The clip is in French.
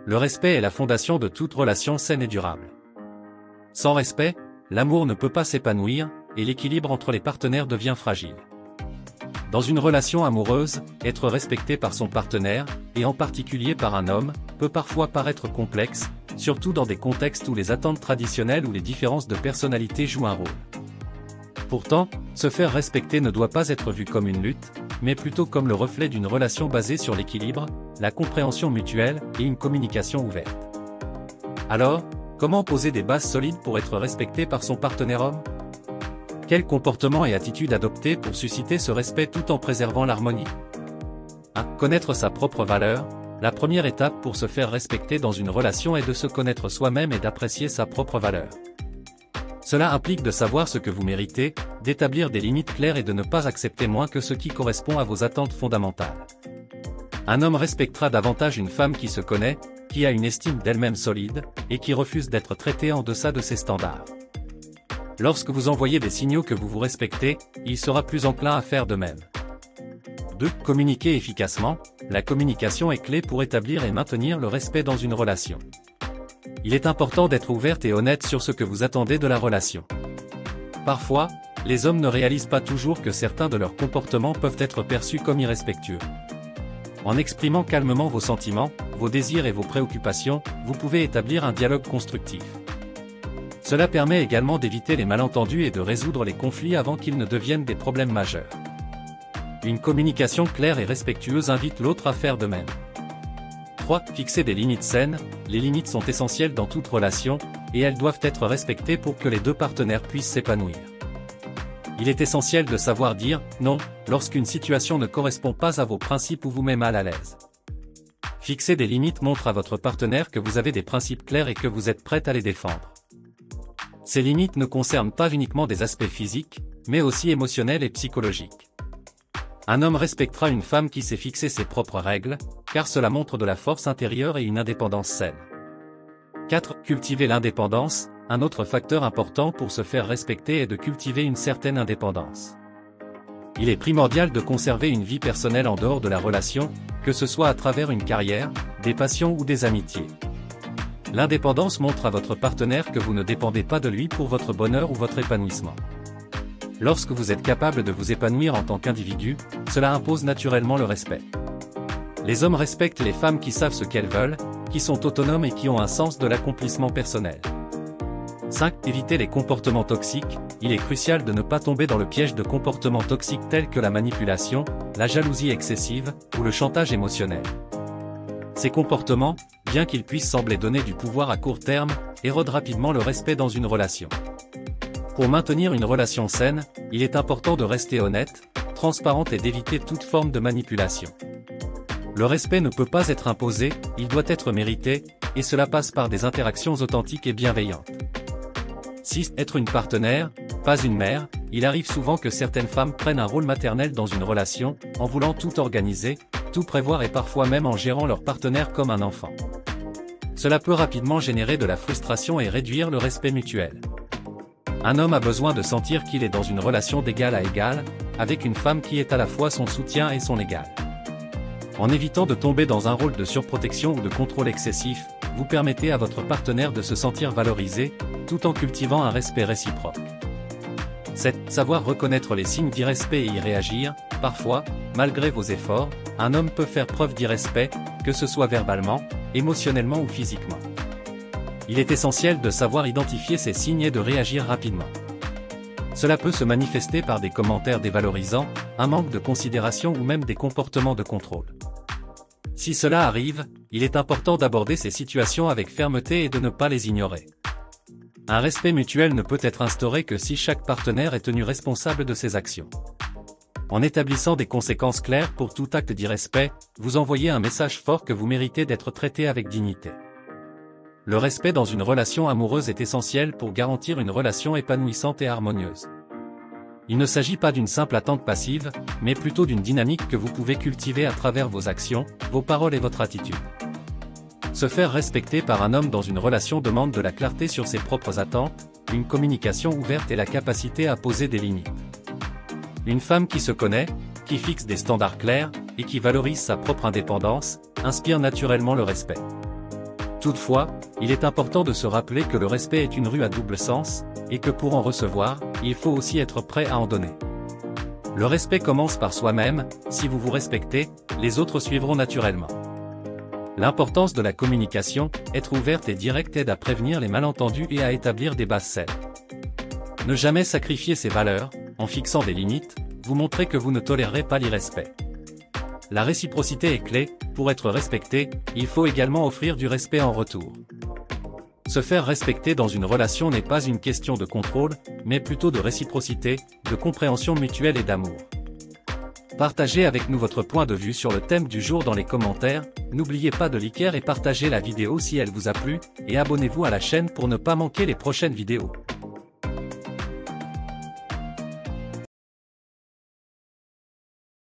Le respect est la fondation de toute relation saine et durable. Sans respect, l'amour ne peut pas s'épanouir, et l'équilibre entre les partenaires devient fragile. Dans une relation amoureuse, être respecté par son partenaire, et en particulier par un homme, peut parfois paraître complexe, surtout dans des contextes où les attentes traditionnelles ou les différences de personnalité jouent un rôle. Pourtant, se faire respecter ne doit pas être vu comme une lutte, mais plutôt comme le reflet d'une relation basée sur l'équilibre, la compréhension mutuelle et une communication ouverte. Alors, comment poser des bases solides pour être respecté par son partenaire homme ? Quels comportements et attitudes adopter pour susciter ce respect tout en préservant l'harmonie ? 1. Connaître sa propre valeur. La première étape pour se faire respecter dans une relation est de se connaître soi-même et d'apprécier sa propre valeur. Cela implique de savoir ce que vous méritez, d'établir des limites claires et de ne pas accepter moins que ce qui correspond à vos attentes fondamentales. Un homme respectera davantage une femme qui se connaît, qui a une estime d'elle-même solide, et qui refuse d'être traitée en deçà de ses standards. Lorsque vous envoyez des signaux que vous vous respectez, il sera plus enclin à faire de même. 2. Communiquer efficacement. La communication est clé pour établir et maintenir le respect dans une relation. Il est important d'être ouverte et honnête sur ce que vous attendez de la relation. Parfois, les hommes ne réalisent pas toujours que certains de leurs comportements peuvent être perçus comme irrespectueux. En exprimant calmement vos sentiments, vos désirs et vos préoccupations, vous pouvez établir un dialogue constructif. Cela permet également d'éviter les malentendus et de résoudre les conflits avant qu'ils ne deviennent des problèmes majeurs. Une communication claire et respectueuse invite l'autre à faire de même. 3. Fixer des limites saines. Les limites sont essentielles dans toute relation, et elles doivent être respectées pour que les deux partenaires puissent s'épanouir. Il est essentiel de savoir dire « non » lorsqu'une situation ne correspond pas à vos principes ou vous met mal à l'aise. Fixer des limites montre à votre partenaire que vous avez des principes clairs et que vous êtes prête à les défendre. Ces limites ne concernent pas uniquement des aspects physiques, mais aussi émotionnels et psychologiques. Un homme respectera une femme qui sait fixer ses propres règles, car cela montre de la force intérieure et une indépendance saine. 4. Cultiver l'indépendance. Un autre facteur important pour se faire respecter est de cultiver une certaine indépendance. Il est primordial de conserver une vie personnelle en dehors de la relation, que ce soit à travers une carrière, des passions ou des amitiés. L'indépendance montre à votre partenaire que vous ne dépendez pas de lui pour votre bonheur ou votre épanouissement. Lorsque vous êtes capable de vous épanouir en tant qu'individu, cela impose naturellement le respect. Les hommes respectent les femmes qui savent ce qu'elles veulent, qui sont autonomes et qui ont un sens de l'accomplissement personnel. 5. Éviter les comportements toxiques. Il est crucial de ne pas tomber dans le piège de comportements toxiques tels que la manipulation, la jalousie excessive ou le chantage émotionnel. Ces comportements, bien qu'ils puissent sembler donner du pouvoir à court terme, érodent rapidement le respect dans une relation. Pour maintenir une relation saine, il est important de rester honnête, transparente et d'éviter toute forme de manipulation. Le respect ne peut pas être imposé, il doit être mérité, et cela passe par des interactions authentiques et bienveillantes. 6. Être une partenaire, pas une mère. Il arrive souvent que certaines femmes prennent un rôle maternel dans une relation, en voulant tout organiser, tout prévoir et parfois même en gérant leur partenaire comme un enfant. Cela peut rapidement générer de la frustration et réduire le respect mutuel. Un homme a besoin de sentir qu'il est dans une relation d'égal à égal, avec une femme qui est à la fois son soutien et son égal. En évitant de tomber dans un rôle de surprotection ou de contrôle excessif, vous permettez à votre partenaire de se sentir valorisé, tout en cultivant un respect réciproque. 7. Savoir reconnaître les signes d'irrespect et y réagir. Parfois, malgré vos efforts, un homme peut faire preuve d'irrespect, que ce soit verbalement, émotionnellement ou physiquement. Il est essentiel de savoir identifier ces signes et de réagir rapidement. Cela peut se manifester par des commentaires dévalorisants, un manque de considération ou même des comportements de contrôle. Si cela arrive, il est important d'aborder ces situations avec fermeté et de ne pas les ignorer. Un respect mutuel ne peut être instauré que si chaque partenaire est tenu responsable de ses actions. En établissant des conséquences claires pour tout acte d'irrespect, vous envoyez un message fort que vous méritez d'être traité avec dignité. Le respect dans une relation amoureuse est essentiel pour garantir une relation épanouissante et harmonieuse. Il ne s'agit pas d'une simple attente passive, mais plutôt d'une dynamique que vous pouvez cultiver à travers vos actions, vos paroles et votre attitude. Se faire respecter par un homme dans une relation demande de la clarté sur ses propres attentes, une communication ouverte et la capacité à poser des limites. Une femme qui se connaît, qui fixe des standards clairs, et qui valorise sa propre indépendance, inspire naturellement le respect. Toutefois, il est important de se rappeler que le respect est une rue à double sens, et que pour en recevoir, il faut aussi être prêt à en donner. Le respect commence par soi-même, si vous vous respectez, les autres suivront naturellement. L'importance de la communication, être ouverte et directe aide à prévenir les malentendus et à établir des bases saines. Ne jamais sacrifier ses valeurs, en fixant des limites, vous montrez que vous ne tolérerez pas l'irrespect. La réciprocité est clé, pour être respecté, il faut également offrir du respect en retour. Se faire respecter dans une relation n'est pas une question de contrôle, mais plutôt de réciprocité, de compréhension mutuelle et d'amour. Partagez avec nous votre point de vue sur le thème du jour dans les commentaires, n'oubliez pas de liker et partager la vidéo si elle vous a plu, et abonnez-vous à la chaîne pour ne pas manquer les prochaines vidéos.